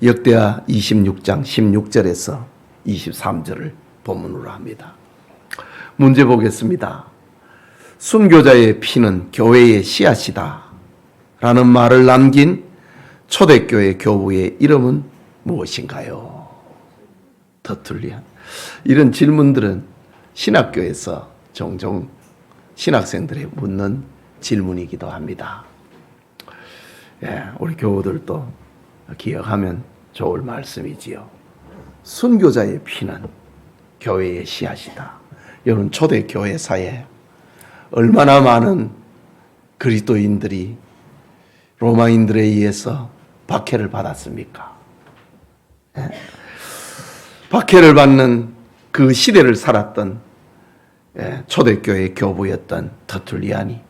역대하 26장 16절에서 23절을 본문으로 합니다. 문제 보겠습니다. 순교자의 피는 교회의 씨앗이다 라는 말을 남긴 초대교회 교부의 이름은 무엇인가요? 터툴리안. 이런 질문들은 신학교에서 종종 신학생들이 묻는 질문이기도 합니다. 우리 교우들도 기억하면 좋을 말씀이지요. 순교자의 피는 교회의 씨앗이다. 여러분, 초대교회사에 얼마나 많은 그리스도인들이 로마인들에 의해서 박해를 받았습니까? 박해를 받는 그 시대를 살았던 초대교회 교부였던 터툴리안이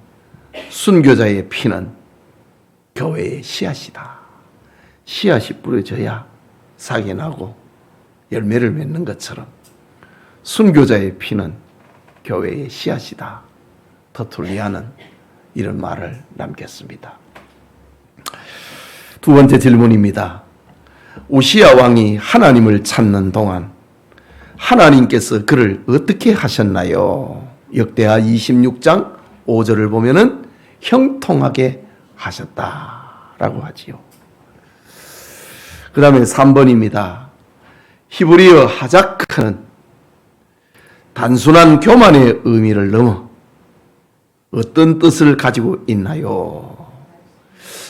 순교자의 피는 교회의 씨앗이다. 씨앗이 뿌려져야 싹이 나고 열매를 맺는 것처럼 순교자의 피는 교회의 씨앗이다. 터툴리안은 이런 말을 남겼습니다. 두 번째 질문입니다. 우시야 왕이 하나님을 찾는 동안 하나님께서 그를 어떻게 하셨나요? 역대하 26장 5절을 보면은 형통하게 하셨다라고 하지요. 그 다음에 3번입니다. 히브리어 하자크는 단순한 교만의 의미를 넘어 어떤 뜻을 가지고 있나요?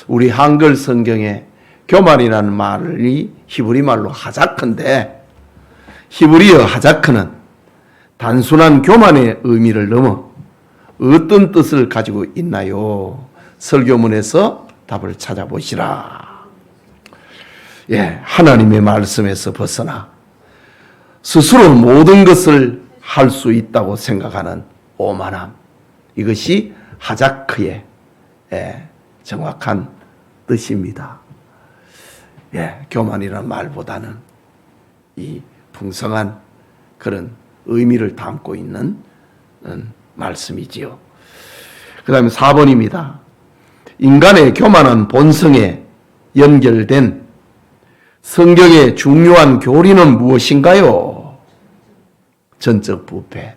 우리 한글 성경에 교만이라는 말이 히브리 말로 하자크인데, 히브리어 하자크는 단순한 교만의 의미를 넘어 어떤 뜻을 가지고 있나요? 설교문에서 답을 찾아보시라. 하나님의 말씀에서 벗어나 스스로 모든 것을 할 수 있다고 생각하는 오만함, 이것이 하자크의 정확한 뜻입니다. 교만이라는 말보다는 이 풍성한 그런 의미를 담고 있는 말씀이지요. 그 다음에 4번입니다. 인간의 교만한 본성에 연결된 성경의 중요한 교리는 무엇인가요? 전적 부패.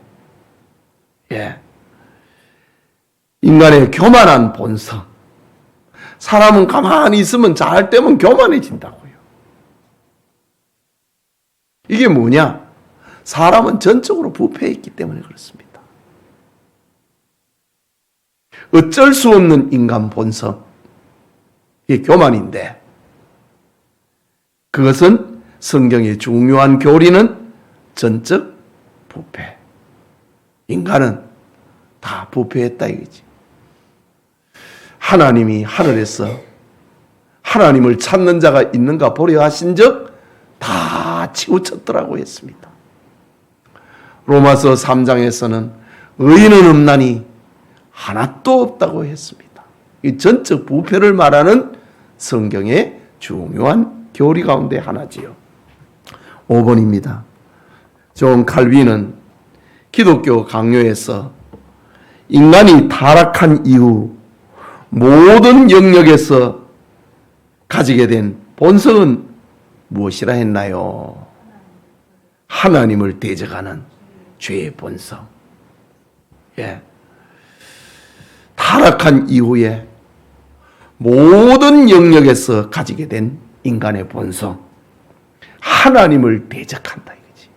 인간의 교만한 본성. 사람은 가만히 있으면 잘 되면 교만해진다고요. 이게 뭐냐? 사람은 전적으로 부패했기 때문에 그렇습니다. 어쩔 수 없는 인간 본성. 이게 교만인데, 그것은 성경의 중요한 교리는 전적 부패. 인간은 다 부패했다 이거지. 하나님이 하늘에서 하나님을 찾는 자가 있는가 보려 하신 적 다 치우쳤더라고 했습니다. 로마서 3장에서는 의인은 없나니 하나도 없다고 했습니다. 이 전적 부패를 말하는 성경의 중요한 교리 가운데 하나지요. 5번입니다. 존 칼빈은 기독교 강요에서 인간이 타락한 이후 모든 영역에서 가지게 된 본성은 무엇이라 했나요? 하나님을 대적하는 죄의 본성. 타락한 이후에 모든 영역에서 가지게 된 인간의 본성, 하나님을 대적한다 이거지.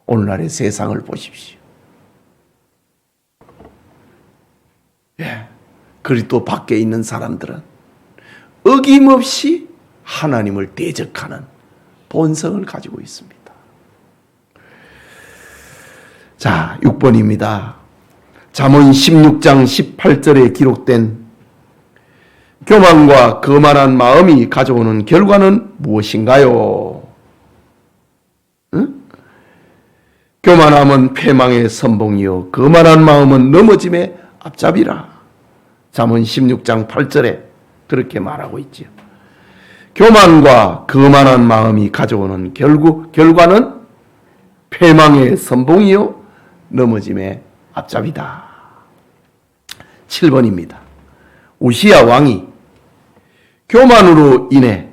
오늘날의 세상을 보십시오. 그리스도 밖에 있는 사람들은 어김없이 하나님을 대적하는 본성을 가지고 있습니다. 자, 6번입니다. 잠언 16장 18절에 기록된 교만과 거만한 마음이 가져오는 결과는 무엇인가요? 교만함은 패망의 선봉이요 거만한 마음은 넘어짐의 앞잡이라. 잠언 16장 8절에 그렇게 말하고 있지요. 교만과 거만한 마음이 가져오는 결과는 패망의 선봉이요 넘어짐의 앞잡이다. 7번입니다. 우시야 왕이 교만으로 인해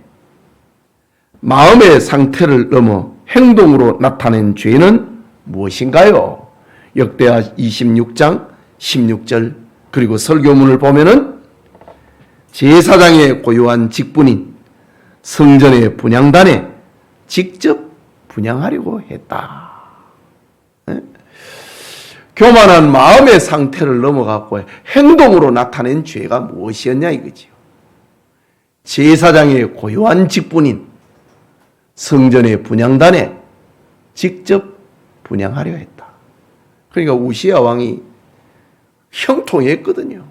마음의 상태를 넘어 행동으로 나타낸 죄는 무엇인가요? 역대하 26장 16절 그리고 설교문을 보면은 제사장의 고유한 직분인 성전의 분향단에 직접 분향하려고 했다. 교만한 마음의 상태를 넘어갔고 행동으로 나타낸 죄가 무엇이었냐 이거지요. 제사장의 고유한 직분인 성전의 분향단에 직접 분향하려 했다. 그러니까 우시야 왕이 형통했거든요.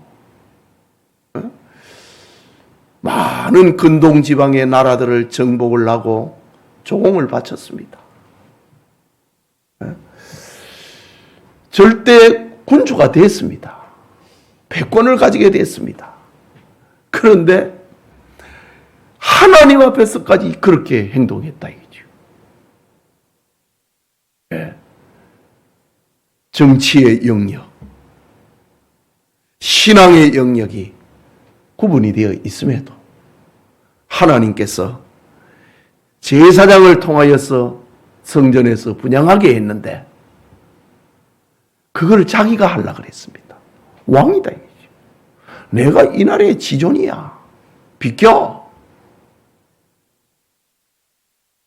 많은 근동 지방의 나라들을 정복을 하고 조공을 바쳤습니다. 절대 군주가 됐습니다. 패권을 가지게 됐습니다. 그런데 하나님 앞에서까지 그렇게 행동했다 이거죠. 정치의 영역, 신앙의 영역이 구분이 되어 있음에도 하나님께서 제사장을 통하여서 성전에서 분향하게 했는데 그걸 자기가 하려고 그랬습니다. 왕이다 이거죠. 내가 이 나라의 지존이야. 비켜.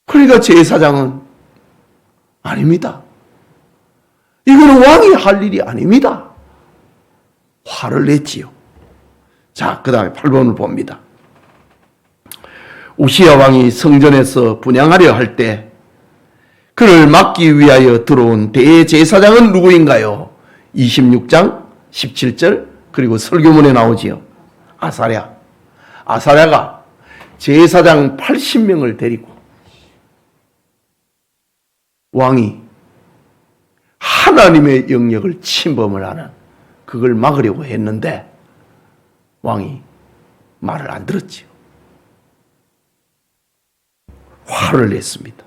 그러니까 제사장은 아닙니다. 이거는 왕이 할 일이 아닙니다. 화를 냈지요. 자, 그 다음에 8번을 봅니다. 우시야 왕이 성전에서 분향하려 할 때 그를 막기 위하여 들어온 대제사장은 누구인가요? 26장 17절 그리고 설교문에 나오지요. 아사랴. 아사랴가 제사장 80명을 데리고 왕이 하나님의 영역을 침범을 하는 그걸 막으려고 했는데 왕이 말을 안 들었지요. 화를 냈습니다.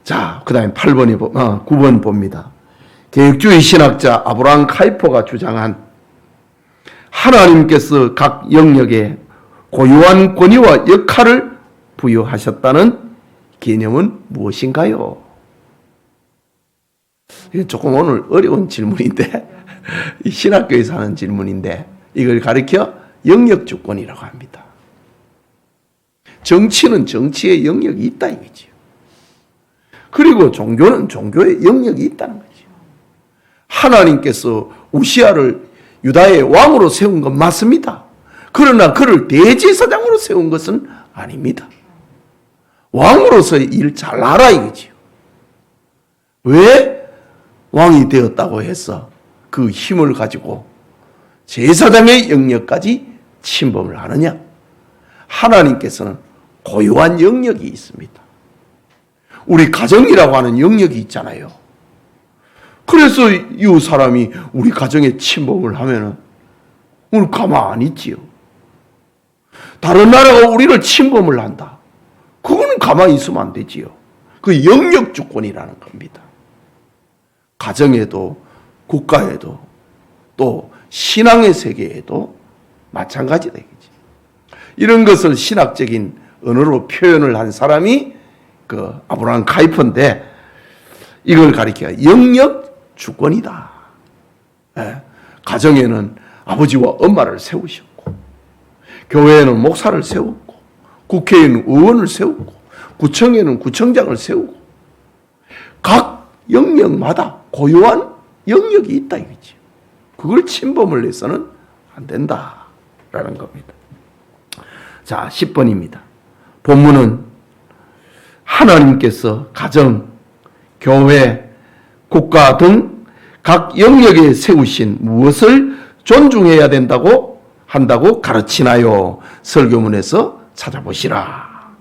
자, 그 다음에 9번 봅니다. 개혁주의 신학자 아브라함 카이퍼가 주장한 하나님께서 각 영역에 고유한 권위와 역할을 부여하셨다는 개념은 무엇인가요? 이건 조금 오늘 어려운 질문인데 신학교에서 하는 질문인데 이걸 가리켜 영역주권이라고 합니다. 정치는 정치의 영역이 있다 이거죠. 그리고 종교는 종교의 영역이 있다는 거죠. 하나님께서 우시야를 유다의 왕으로 세운 건 맞습니다. 그러나 그를 대제사장으로 세운 것은 아닙니다. 왕으로서의 일 잘하라 이거지요. 왜 왕이 되었다고 해서 그 힘을 가지고 제사장의 영역까지 침범을 하느냐? 하나님께서는 고유한 영역이 있습니다. 우리 가정이라고 하는 영역이 있잖아요. 그래서 이 사람이 우리 가정에 침범을 하면은 우리 가만히 있지요. 다른 나라가 우리를 침범을 한다. 그거는 가만히 있으면 안 되지요. 그 영역 주권이라는 겁니다. 가정에도 국가에도 또 신앙의 세계에도 마찬가지다 이거지. 이런 것을 신학적인 언어로 표현을 한 사람이 그 아브라함 카이퍼인데 이걸 가리켜 영역 주권이다. 가정에는 아버지와 엄마를 세우셨고 교회에는 목사를 세웠고 국회에는 의원을 세우고 구청에는 구청장을 세우고 각 영역마다 고유한 영역이 있다 이거지. 그걸 침범을 해서는 안 된다라는 겁니다. 자, 10번입니다. 본문은 하나님께서 가정, 교회, 국가 등 각 영역에 세우신 무엇을 존중해야 한다고 가르치나요? 설교문에서 찾아보시라.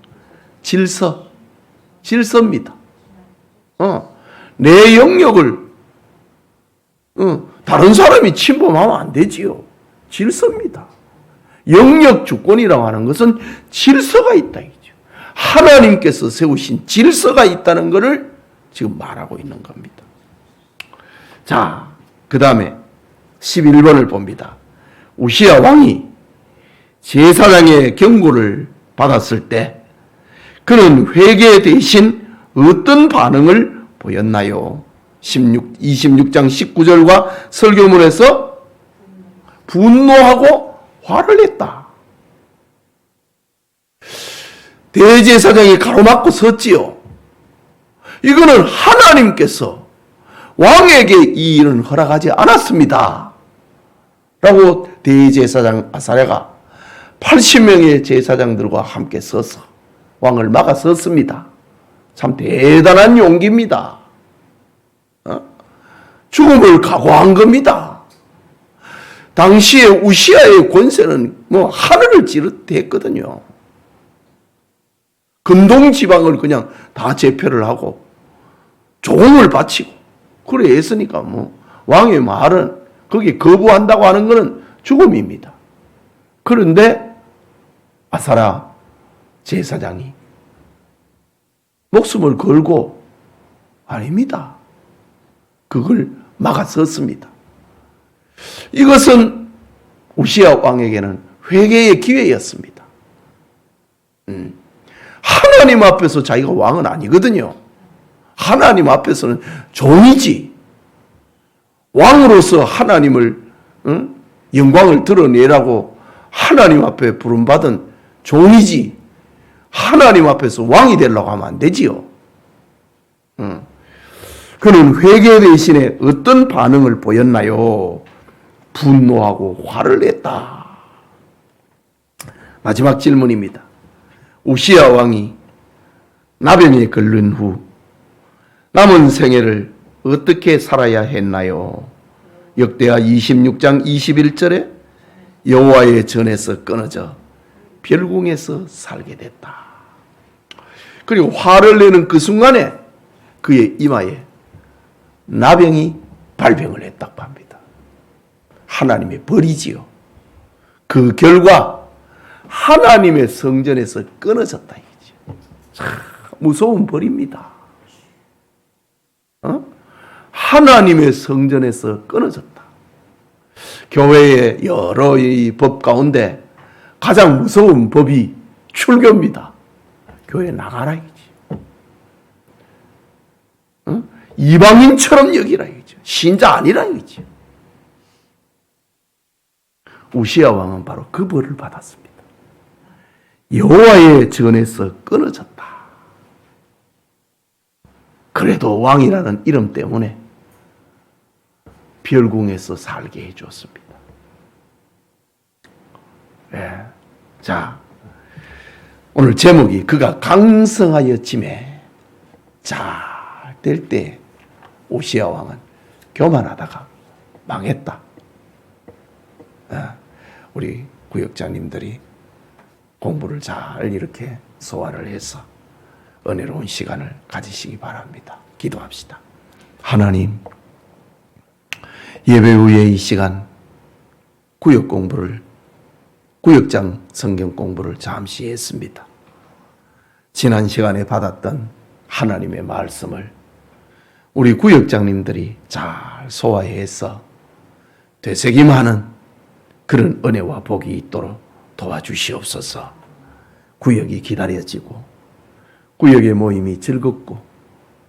질서입니다. 내 영역을 다른 사람이 침범하면 안 되지요. 질서입니다. 영역 주권이라고 하는 것은 질서가 있다 이죠. 하나님께서 세우신 질서가 있다는 것을 지금 말하고 있는 겁니다. 자, 그 다음에 11번을 봅니다. 우시야 왕이 제사장의 경고를 받았을 때 그는 회개 대신 어떤 반응을 보였나요? 26장 19절과 설교문에서 분노하고 화를 냈다. 대제사장이 가로막고 섰지요. 이거는 하나님께서 왕에게 이 일은 허락하지 않았습니다. 라고 대제사장 아사랴가 80명의 제사장들과 함께 서서 왕을 막아 섰습니다. 참 대단한 용기입니다. 죽음을 각오한 겁니다. 당시에 우시아의 권세는 하늘을 찌르댔거든요. 근동 지방을 그냥 다 제패를 하고 종을 바치고 그래 했으니까 왕의 말은 거기 거부한다고 하는 것은 죽음입니다. 그런데 아사랴 제사장이 목숨을 걸고 아닙니다. 그걸 막아섰습니다. 이것은 우시아 왕에게는 회개의 기회였습니다. 하나님 앞에서 자기가 왕은 아니거든요. 하나님 앞에서는 종이지. 왕으로서 하나님을 영광을 드러내라고 하나님 앞에 부름받은 종이지. 하나님 앞에서 왕이 되려고 하면 안 되지요. 그는 회개 대신에 어떤 반응을 보였나요? 분노하고 화를 냈다. 마지막 질문입니다. 우시아 왕이 나병에 걸린 후 남은 생애를 어떻게 살아야 했나요? 역대하 26장 21절에 여호와의 전에서 끊어져 별궁에서 살게 됐다. 그리고 화를 내는 그 순간에 그의 이마에 나병이 발병을 했다고 합니다. 하나님의 벌이지요. 그 결과 하나님의 성전에서 끊어졌다 이거죠. 참 무서운 벌입니다. 하나님의 성전에서 끊어졌다. 교회의 여러 이 법 가운데 가장 무서운 법이 출교입니다. 교회 나가라 이거지. 이방인처럼 여기라 이거죠. 신자 아니라 이거죠. 우시아 왕은 바로 그 벌을 받았습니다. 여호와의 전에서 끊어졌다. 그래도 왕이라는 이름 때문에 별궁에서 살게 해줬습니다. 네. 자, 오늘 제목이 그가 강성하였지매 잘 될 때 우시아 왕은 교만하다가 망했다. 우리 구역장님들이 공부를 잘 이렇게 소화를 해서 은혜로운 시간을 가지시기 바랍니다. 기도합시다. 하나님, 예배 후에 이 시간 구역장 성경 공부를 잠시 했습니다. 지난 시간에 받았던 하나님의 말씀을 우리 구역장님들이 잘 소화해서 되새김하는 그런 은혜와 복이 있도록 도와주시옵소서. 구역이 기다려지고 구역의 모임이 즐겁고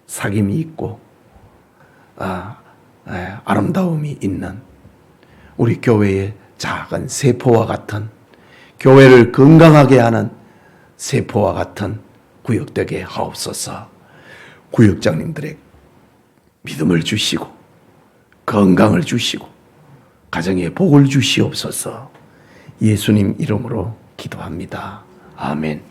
사귐이 있고 아름다움이 있는 우리 교회의 작은 세포와 같은 교회를 건강하게 하는 세포와 같은 구역되게 하옵소서. 구역장님들의 믿음을 주시고 건강을 주시고 가정에 복을 주시옵소서. 예수님 이름으로 기도합니다. 아멘.